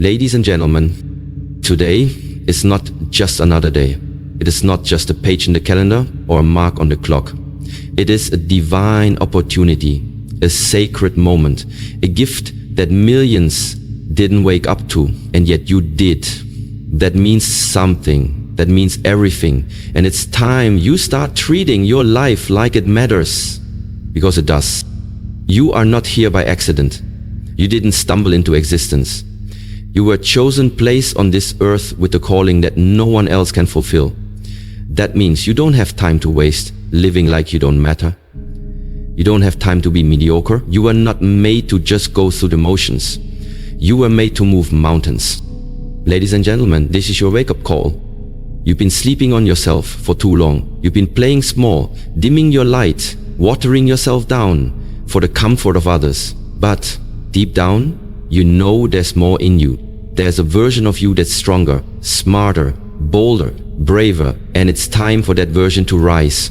Ladies and gentlemen, today is not just another day. It is not just a page in the calendar or a mark on the clock. It is a divine opportunity, a sacred moment, a gift that millions didn't wake up to, and yet you did. That means something. That means everything. And it's time you start treating your life like it matters. Because it does. You are not here by accident. You didn't stumble into existence. You were chosen place on this earth with a calling that no one else can fulfill. That means you don't have time to waste living like you don't matter. You don't have time to be mediocre. You were not made to just go through the motions. You were made to move mountains. Ladies and gentlemen, this is your wake-up call. You've been sleeping on yourself for too long. You've been playing small, dimming your light, watering yourself down for the comfort of others. But deep down, you know there's more in you. There's a version of you that's stronger, smarter, bolder, braver, and it's time for that version to rise.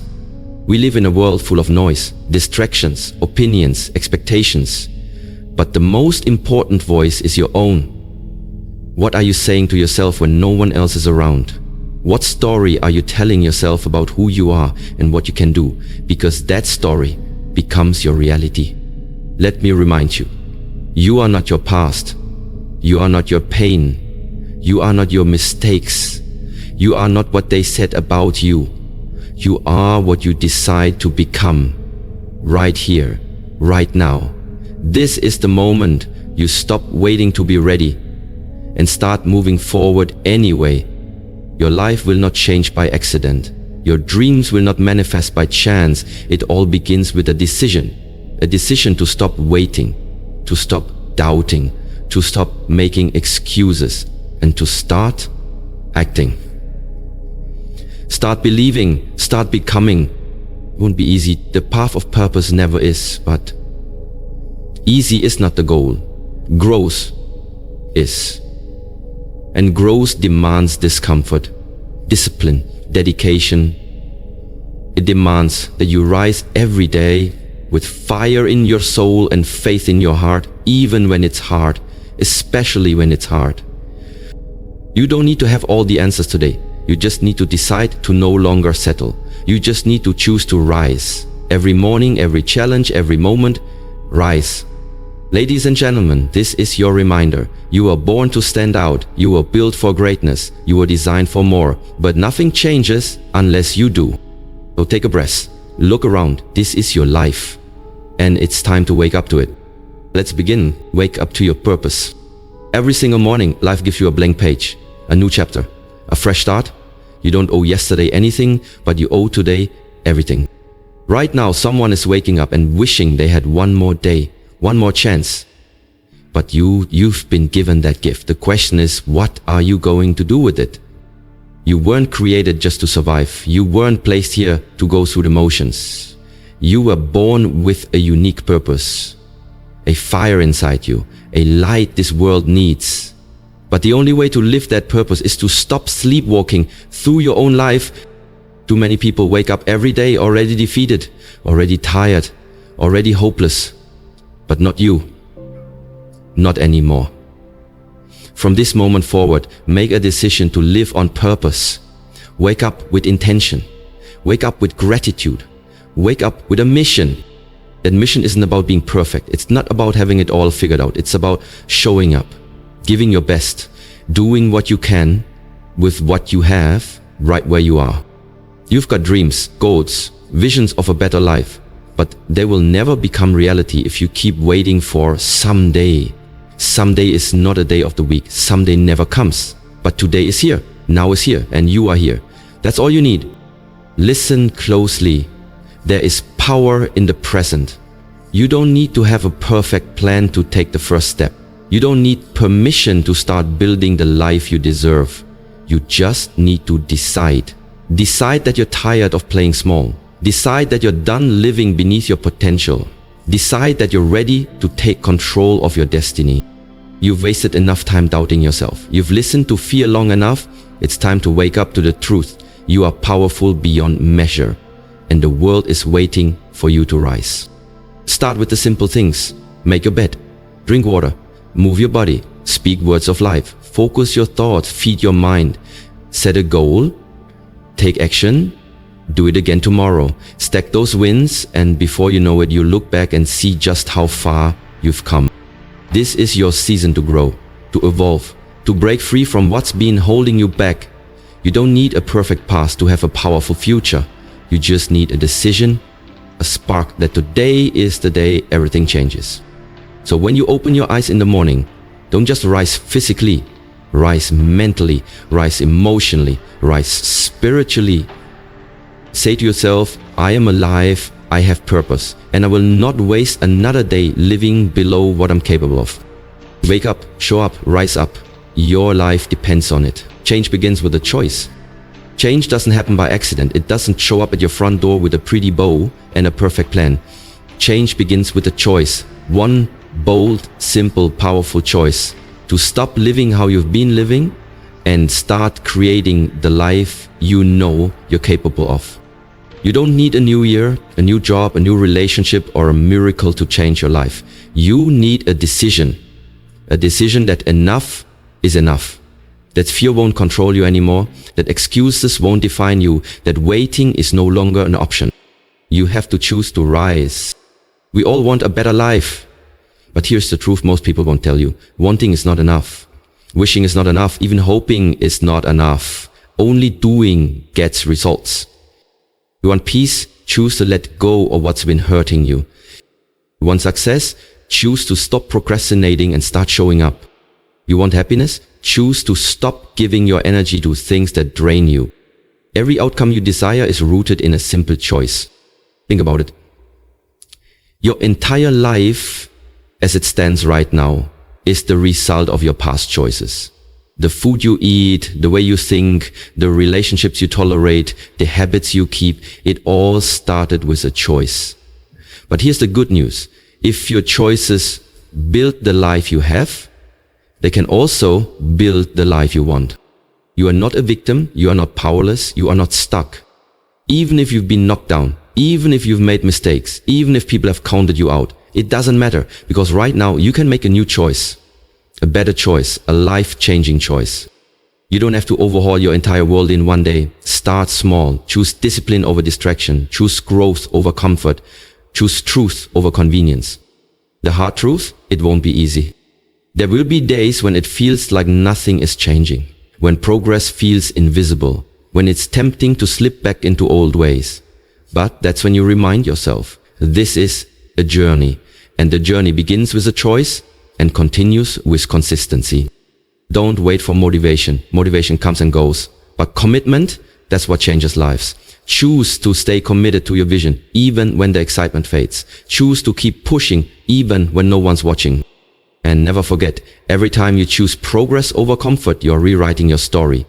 We live in a world full of noise, distractions, opinions, expectations. But the most important voice is your own. What are you saying to yourself when no one else is around? What story are you telling yourself about who you are and what you can do? Because that story becomes your reality. Let me remind you, you are not your past. You are not your pain. You are not your mistakes. You are not what they said about you. You are what you decide to become. Right here, right now. This is the moment you stop waiting to be ready and start moving forward anyway. Your life will not change by accident. Your dreams will not manifest by chance. It all begins with a decision to stop waiting, to stop doubting, to stop making excuses, and to start acting. Start believing, start becoming. It won't be easy. The path of purpose never is, but easy is not the goal. Growth is. And growth demands discomfort, discipline, dedication. It demands that you rise every day with fire in your soul and faith in your heart, even when it's hard, especially when it's hard. You don't need to have all the answers today. You just need to decide to no longer settle. You just need to choose to rise. Every morning, every challenge, every moment, rise. Ladies and gentlemen, this is your reminder. You were born to stand out. You were built for greatness. You were designed for more. But nothing changes unless you do. So take a breath. Look around. This is your life. And it's time to wake up to it. Let's begin. Wake up to your purpose. Every single morning, life gives you a blank page, a new chapter, a fresh start. You don't owe yesterday anything, but you owe today everything. Right now, someone is waking up and wishing they had one more day, one more chance. But you've been given that gift. The question is, what are you going to do with it? You weren't created just to survive. You weren't placed here to go through the motions. You were born with a unique purpose, a fire inside you, a light this world needs. But the only way to live that purpose is to stop sleepwalking through your own life. Too many people wake up every day already defeated, already tired, already hopeless. But not you. Not anymore. From this moment forward, make a decision to live on purpose. Wake up with intention. Wake up with gratitude. Wake up with a mission. That mission isn't about being perfect. It's not about having it all figured out. It's about showing up, giving your best, doing what you can with what you have right where you are. You've got dreams, goals, visions of a better life, but they will never become reality if you keep waiting for someday. Someday is not a day of the week. Someday never comes. But today is here, now is here, and you are here. That's all you need. Listen closely. There is power in the present. You don't need to have a perfect plan to take the first step. You don't need permission to start building the life you deserve. You just need to decide. Decide that you're tired of playing small. Decide that you're done living beneath your potential. Decide that you're ready to take control of your destiny. You've wasted enough time doubting yourself. You've listened to fear long enough. It's time to wake up to the truth. You are powerful beyond measure, and the world is waiting for you to rise. Start with the simple things. Make your bed, drink water, move your body, Speak words of life. Focus your thoughts. Feed your mind. Set a goal. Take action. Do it again tomorrow. Stack those wins, and before you know it, you look back and see just how far you've come. This is your season to grow, to evolve, to break free from what's been holding you back. You don't need a perfect past to have a powerful future. You just need a decision, a spark that today is the day everything changes. So when you open your eyes in the morning, don't just rise physically, rise mentally, rise emotionally, rise spiritually. Say to yourself, I am alive, I have purpose, and I will not waste another day living below what I'm capable of. Wake up, show up, rise up. Your life depends on it. Change begins with a choice. Change doesn't happen by accident. It doesn't show up at your front door with a pretty bow and a perfect plan. Change begins with a choice. One bold, simple, powerful choice to stop living how you've been living and start creating the life you know you're capable of. You don't need a new year, a new job, a new relationship, or a miracle to change your life. You need a decision that enough is enough, that fear won't control you anymore, that excuses won't define you, that waiting is no longer an option. You have to choose to rise. We all want a better life, but here's the truth most people won't tell you. Wanting is not enough. Wishing is not enough. Even hoping is not enough. Only doing gets results. You want peace? Choose to let go of what's been hurting you. You want success? Choose to stop procrastinating and start showing up. You want happiness? Choose to stop giving your energy to things that drain you. Every outcome you desire is rooted in a simple choice. Think about it. Your entire life, as it stands right now, is the result of your past choices. The food you eat, the way you think, the relationships you tolerate, the habits you keep, it all started with a choice. But here's the good news. If your choices build the life you have, they can also build the life you want. You are not a victim, you are not powerless, you are not stuck. Even if you've been knocked down, even if you've made mistakes, even if people have counted you out, it doesn't matter, because right now you can make a new choice. A better choice, a life-changing choice. You don't have to overhaul your entire world in one day. Start small. Choose discipline over distraction. Choose growth over comfort. Choose truth over convenience. The hard truth, it won't be easy. There will be days when it feels like nothing is changing, when progress feels invisible, when it's tempting to slip back into old ways. But that's when you remind yourself, this is a journey, and the journey begins with a choice and continues with consistency. Don't wait for motivation. Motivation comes and goes. But commitment, that's what changes lives. Choose to stay committed to your vision, even when the excitement fades. Choose to keep pushing, even when no one's watching. And never forget, every time you choose progress over comfort, you're rewriting your story.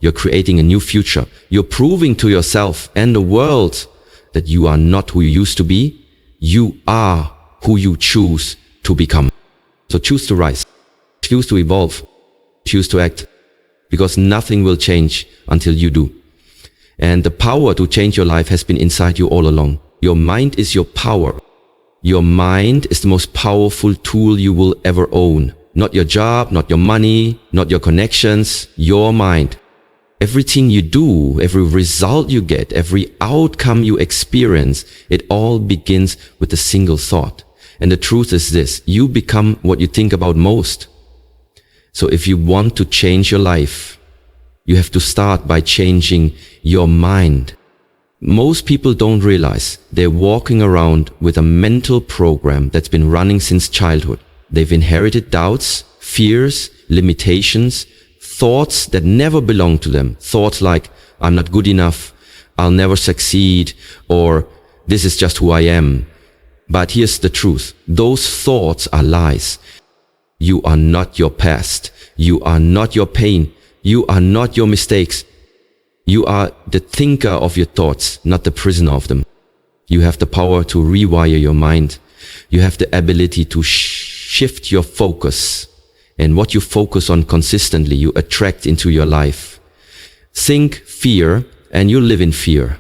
You're creating a new future. You're proving to yourself and the world that you are not who you used to be. You are who you choose to become. So choose to rise, choose to evolve, choose to act, because nothing will change until you do. And the power to change your life has been inside you all along. Your mind is your power. Your mind is the most powerful tool you will ever own. Not your job, not your money, not your connections, your mind. Everything you do, every result you get, every outcome you experience, it all begins with a single thought. And the truth is this, you become what you think about most. So if you want to change your life, you have to start by changing your mind. Most people don't realize they're walking around with a mental program that's been running since childhood. They've inherited doubts, fears, limitations, thoughts that never belong to them. Thoughts like, I'm not good enough, I'll never succeed, or this is just who I am. But here's the truth. Those thoughts are lies. You are not your past. You are not your pain. You are not your mistakes. You are the thinker of your thoughts, not the prisoner of them. You have the power to rewire your mind. You have the ability to shift your focus. And what you focus on consistently, you attract into your life. Think fear and you'll live in fear.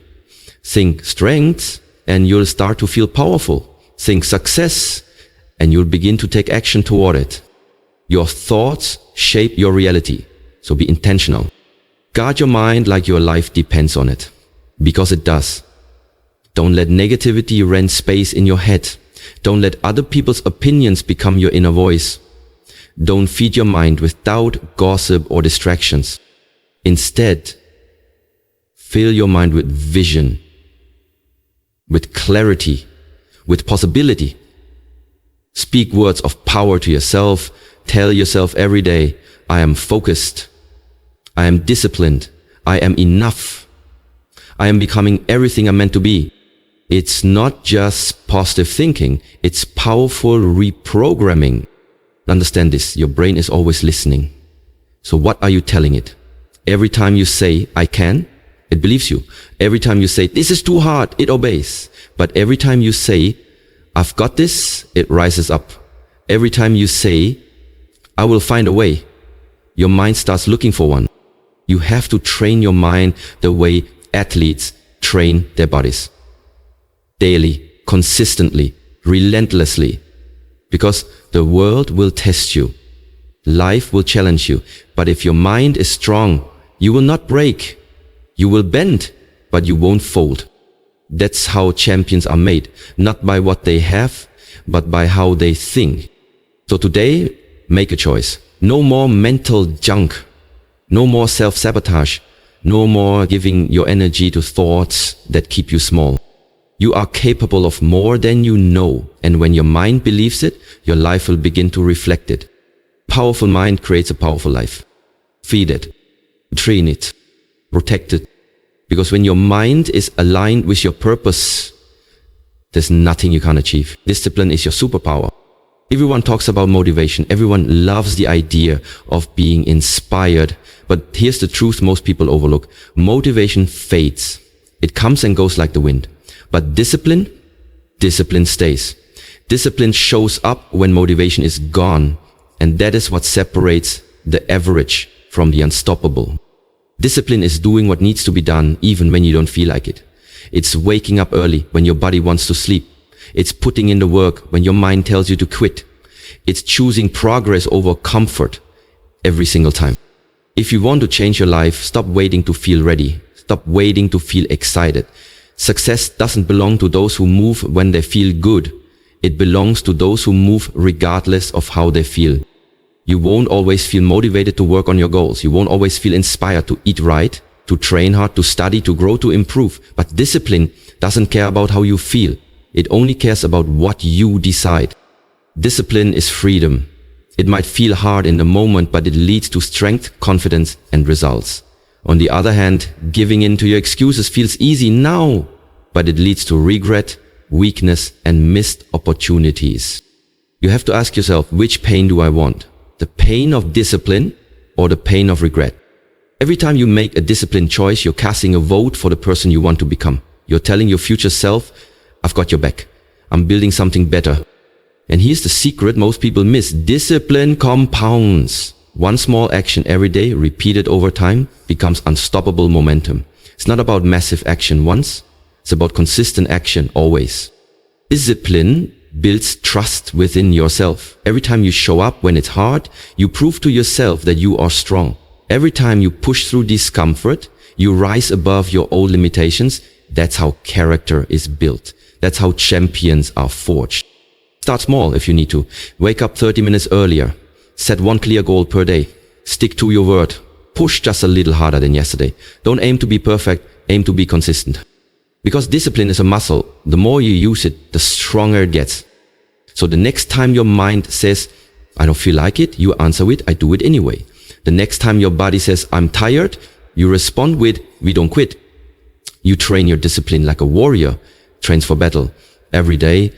Think strength and you'll start to feel powerful. Think success and you'll begin to take action toward it. Your thoughts shape your reality, so be intentional. Guard your mind like your life depends on it, because it does. Don't let negativity rent space in your head. Don't let other people's opinions become your inner voice. Don't feed your mind with doubt, gossip, or distractions. Instead, fill your mind with vision, with clarity, with possibility. Speak words of power to yourself. Tell yourself every day, I am focused. I am disciplined. I am enough. I am becoming everything I'm meant to be. It's not just positive thinking. It's powerful reprogramming. Understand this, your brain is always listening. So what are you telling it? Every time you say, I can, it believes you. Every time you say, this is too hard, it obeys. But every time you say, I've got this, it rises up. Every time you say, I will find a way, your mind starts looking for one. You have to train your mind the way athletes train their bodies. Daily, consistently, relentlessly. Because the world will test you. Life will challenge you. But if your mind is strong, you will not break. You will bend, but you won't fold. That's how champions are made. Not by what they have, but by how they think. So today, make a choice. No more mental junk. No more self-sabotage. No more giving your energy to thoughts that keep you small. You are capable of more than you know, and when your mind believes it, your life will begin to reflect it. Powerful mind creates a powerful life. Feed it, train it, protect it. Because when your mind is aligned with your purpose, there's nothing you can't achieve. Discipline is your superpower. Everyone talks about motivation. Everyone loves the idea of being inspired. But here's the truth most people overlook. Motivation fades. It comes and goes like the wind. But discipline stays. Discipline shows up when motivation is gone. And that is what separates the average from the unstoppable. Discipline is doing what needs to be done even when you don't feel like it. It's waking up early when your body wants to sleep. It's putting in the work when your mind tells you to quit. It's choosing progress over comfort every single time. If you want to change your life, stop waiting to feel ready. Stop waiting to feel excited. Success doesn't belong to those who move when they feel good. It belongs to those who move regardless of how they feel. You won't always feel motivated to work on your goals. You won't always feel inspired to eat right, to train hard, to study, to grow, to improve. But discipline doesn't care about how you feel. It only cares about what you decide. Discipline is freedom. It might feel hard in the moment, but it leads to strength, confidence, and results. On the other hand, giving in to your excuses feels easy now, but it leads to regret, weakness, and missed opportunities. You have to ask yourself, which pain do I want? The pain of discipline or the pain of regret? Every time you make a disciplined choice, you're casting a vote for the person you want to become. You're telling your future self, I've got your back. I'm building something better. And here's the secret most people miss. Discipline compounds. One small action every day, repeated over time, becomes unstoppable momentum. It's not about massive action once. It's about consistent action always. Discipline builds trust within yourself. Every time you show up when it's hard, you prove to yourself that you are strong. Every time you push through discomfort, you rise above your old limitations. That's how character is built. That's how champions are forged. Start small if you need to. Wake up 30 minutes earlier. Set one clear goal per day. Stick to your word. Push just a little harder than yesterday. Don't aim to be perfect, aim to be consistent. Because discipline is a muscle. The more you use it, the stronger it gets. So the next time your mind says, I don't feel like it, you answer with, I do it anyway. The next time your body says, I'm tired, you respond with, we don't quit. You train your discipline like a warrior trains for battle every day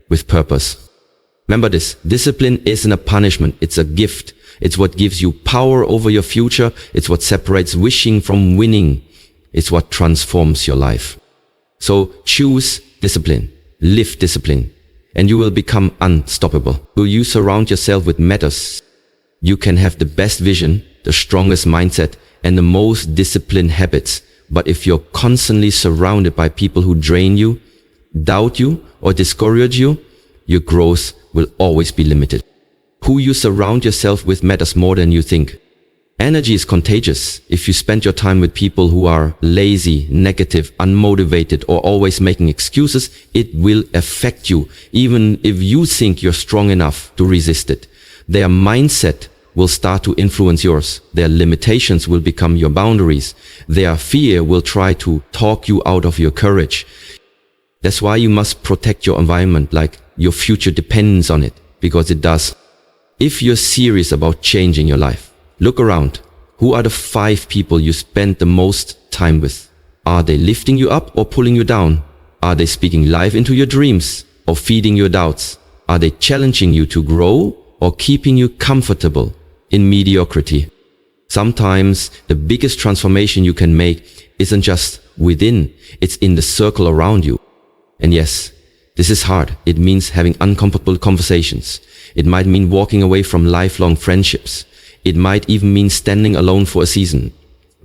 with purpose. Remember this, discipline isn't a punishment, it's a gift. It's what gives you power over your future. It's what separates wishing from winning. It's what transforms your life. So choose discipline, live discipline, and you will become unstoppable. Will you surround yourself with mentors? You can have the best vision, the strongest mindset, and the most disciplined habits. But if you're constantly surrounded by people who drain you, doubt you, or discourage you, your growth will always be limited. Who you surround yourself with matters more than you think. Energy is contagious. If you spend your time with people who are lazy, negative, unmotivated, or always making excuses, it will affect you, even if you think you're strong enough to resist it. Their mindset will start to influence yours. Their limitations will become your boundaries. Their fear will try to talk you out of your courage. That's why you must protect your environment, like your future depends on it, because it does. If you're serious about changing your life, look around. Who are the 5 people you spend the most time with? Are they lifting you up or pulling you down? Are they speaking life into your dreams or feeding your doubts? Are they challenging you to grow or keeping you comfortable in mediocrity? Sometimes the biggest transformation you can make isn't just within, it's in the circle around you. And yes, this is hard. It means having uncomfortable conversations. It might mean walking away from lifelong friendships. It might even mean standing alone for a season.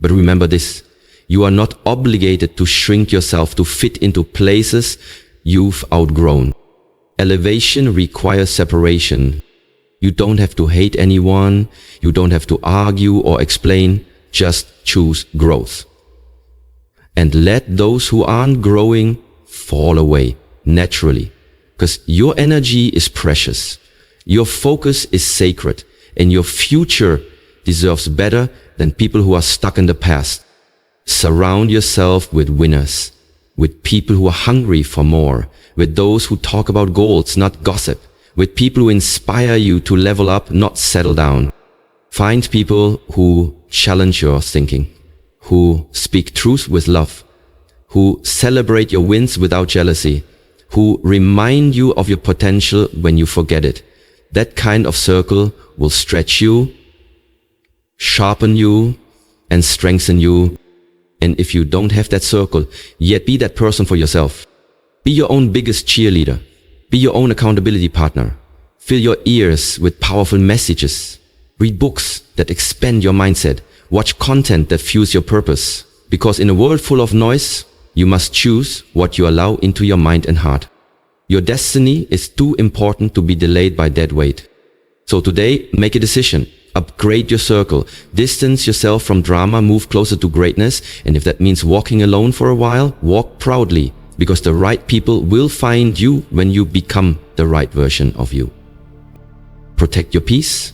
But remember this, you are not obligated to shrink yourself to fit into places you've outgrown. Elevation requires separation. You don't have to hate anyone. You don't have to argue or explain. Just choose growth. And let those who aren't growing fall away naturally. Because your energy is precious. Your focus is sacred. And your future deserves better than people who are stuck in the past. Surround yourself with winners, with people who are hungry for more, with those who talk about goals, not gossip, with people who inspire you to level up, not settle down. Find people who challenge your thinking, who speak truth with love, who celebrate your wins without jealousy, who remind you of your potential when you forget it. That kind of circle will stretch you, sharpen you, and strengthen you. And if you don't have that circle, yet be that person for yourself. Be your own biggest cheerleader. Be your own accountability partner. Fill your ears with powerful messages. Read books that expand your mindset. Watch content that fuels your purpose. Because in a world full of noise, you must choose what you allow into your mind and heart. Your destiny is too important to be delayed by dead weight. So today, make a decision. Upgrade your circle. Distance yourself from drama, move closer to greatness. And if that means walking alone for a while, walk proudly. Because the right people will find you when you become the right version of you. Protect your peace.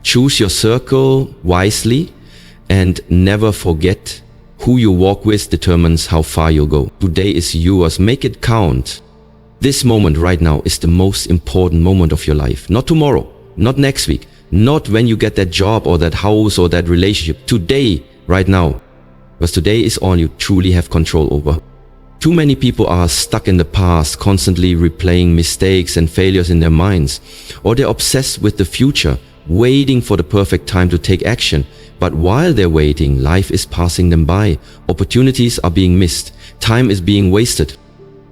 Choose your circle wisely. And never forget, who you walk with determines how far you'll go. Today is yours. Make it count. This moment right now is the most important moment of your life. Not tomorrow, not next week, not when you get that job or that house or that relationship. Today, right now. Because today is all you truly have control over. Too many people are stuck in the past, constantly replaying mistakes and failures in their minds. Or they're obsessed with the future, waiting for the perfect time to take action. But while they're waiting, life is passing them by. Opportunities are being missed. Time is being wasted.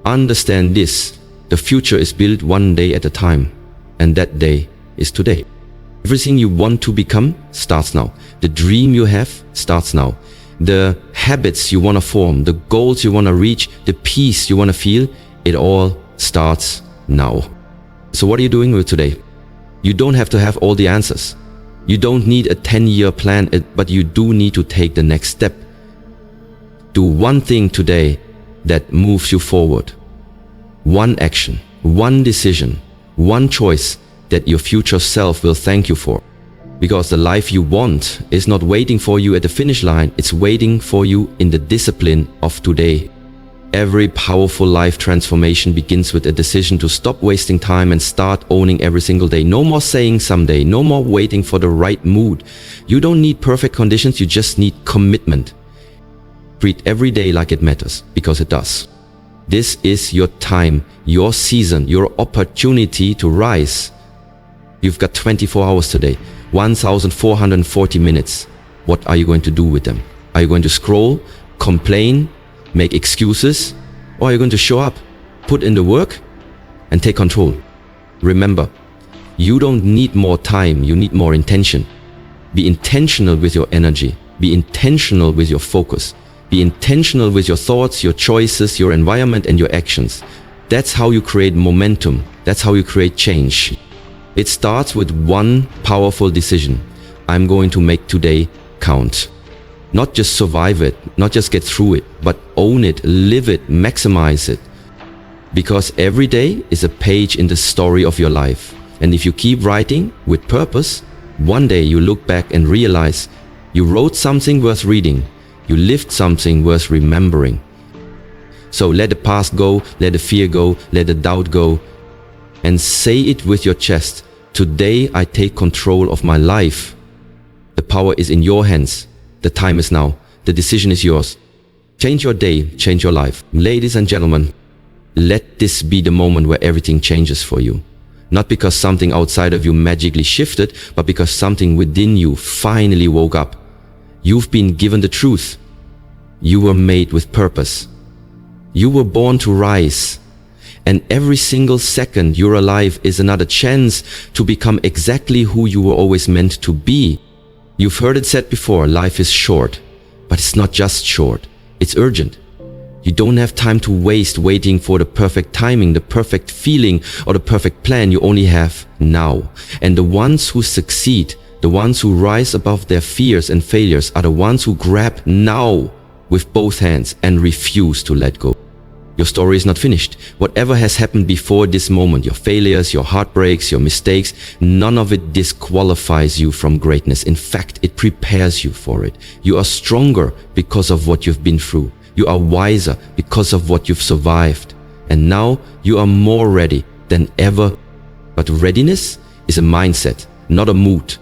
Understand this. The future is built one day at a time, and that day is today. Everything you want to become starts now. The dream you have starts now. The habits you want to form, the goals you want to reach, the peace you want to feel, it all starts now. So what are you doing with today? You don't have to have all the answers. You don't need a 10-year plan, but you do need to take the next step. Do one thing today that moves you forward. One action, one decision, one choice that your future self will thank you for. Because the life you want is not waiting for you at the finish line, it's waiting for you in the discipline of today. Every powerful life transformation begins with a decision to stop wasting time and start owning every single day. No more saying someday, no more waiting for the right mood. You don't need perfect conditions, you just need commitment. Treat every day like it matters, because it does. This is your time, your season, your opportunity to rise. You've got 24 hours today, 1,440 minutes. What are you going to do with them? Are you going to scroll, complain, make excuses? Or are you going to show up, put in the work, and take control? Remember, you don't need more time, you need more intention. Be intentional with your energy. Be intentional with your focus. Be intentional with your thoughts, your choices, your environment, and your actions. That's how you create momentum. That's how you create change. It starts with one powerful decision. I'm going to make today count. Not just survive it, not just get through it, but own it, live it, maximize it. Because every day is a page in the story of your life. And if you keep writing with purpose, one day you look back and realize you wrote something worth reading. You lived something worth remembering. So let the past go, let the fear go, let the doubt go, and say it with your chest. Today I take control of my life. The power is in your hands. The time is now. The decision is yours. Change your day, change your life. Ladies and gentlemen, let this be the moment where everything changes for you. Not because something outside of you magically shifted, but because something within you finally woke up. You've been given the truth. You were made with purpose. You were born to rise. And every single second you're alive is another chance to become exactly who you were always meant to be. You've heard it said before, life is short. But it's not just short, it's urgent. You don't have time to waste waiting for the perfect timing, the perfect feeling, or the perfect plan. You only have now. And the ones who succeed, the ones who rise above their fears and failures, are the ones who grab now with both hands and refuse to let go. Your story is not finished. Whatever has happened before this moment, your failures, your heartbreaks, your mistakes, none of it disqualifies you from greatness. In fact, it prepares you for it. You are stronger because of what you've been through. You are wiser because of what you've survived. And now you are more ready than ever. But readiness is a mindset, not a mood.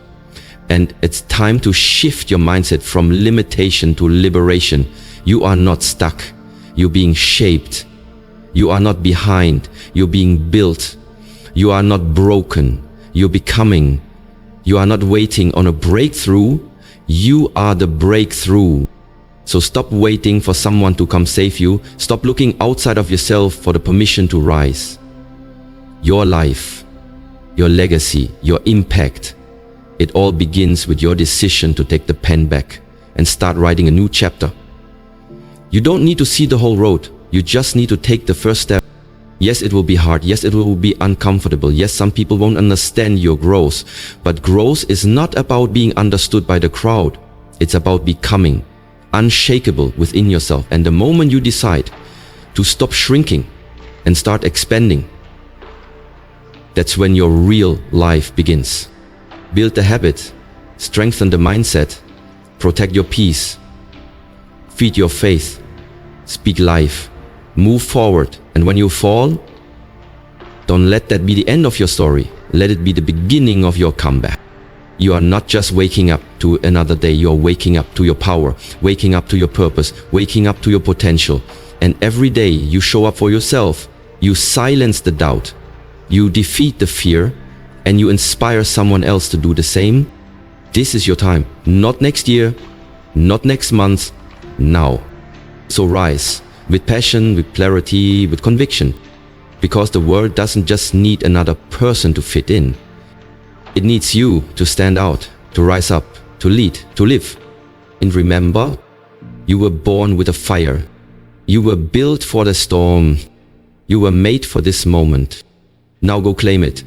And it's time to shift your mindset from limitation to liberation. You are not stuck. You're being shaped. You are not behind. You're being built. You are not broken. You're becoming. You are not waiting on a breakthrough. You are the breakthrough. So stop waiting for someone to come save you. Stop looking outside of yourself for the permission to rise. Your life, your legacy, your impact, it all begins with your decision to take the pen back and start writing a new chapter. You don't need to see the whole road. You just need to take the first step. Yes, it will be hard. Yes, it will be uncomfortable. Yes, some people won't understand your growth. But growth is not about being understood by the crowd. It's about becoming unshakable within yourself. And the moment you decide to stop shrinking and start expanding, that's when your real life begins. Build the habit, strengthen the mindset, protect your peace, feed your faith, speak life, move forward. And when you fall, don't let that be the end of your story. Let it be the beginning of your comeback. You are not just waking up to another day. You are waking up to your power, waking up to your purpose, waking up to your potential. And every day you show up for yourself. You silence the doubt. You defeat the fear, and you inspire someone else to do the same. This is your time. Not next year, not next month, now. So rise with passion, with clarity, with conviction. Because the world doesn't just need another person to fit in. It needs you to stand out, to rise up, to lead, to live. And remember, you were born with a fire. You were built for the storm. You were made for this moment. Now go claim it.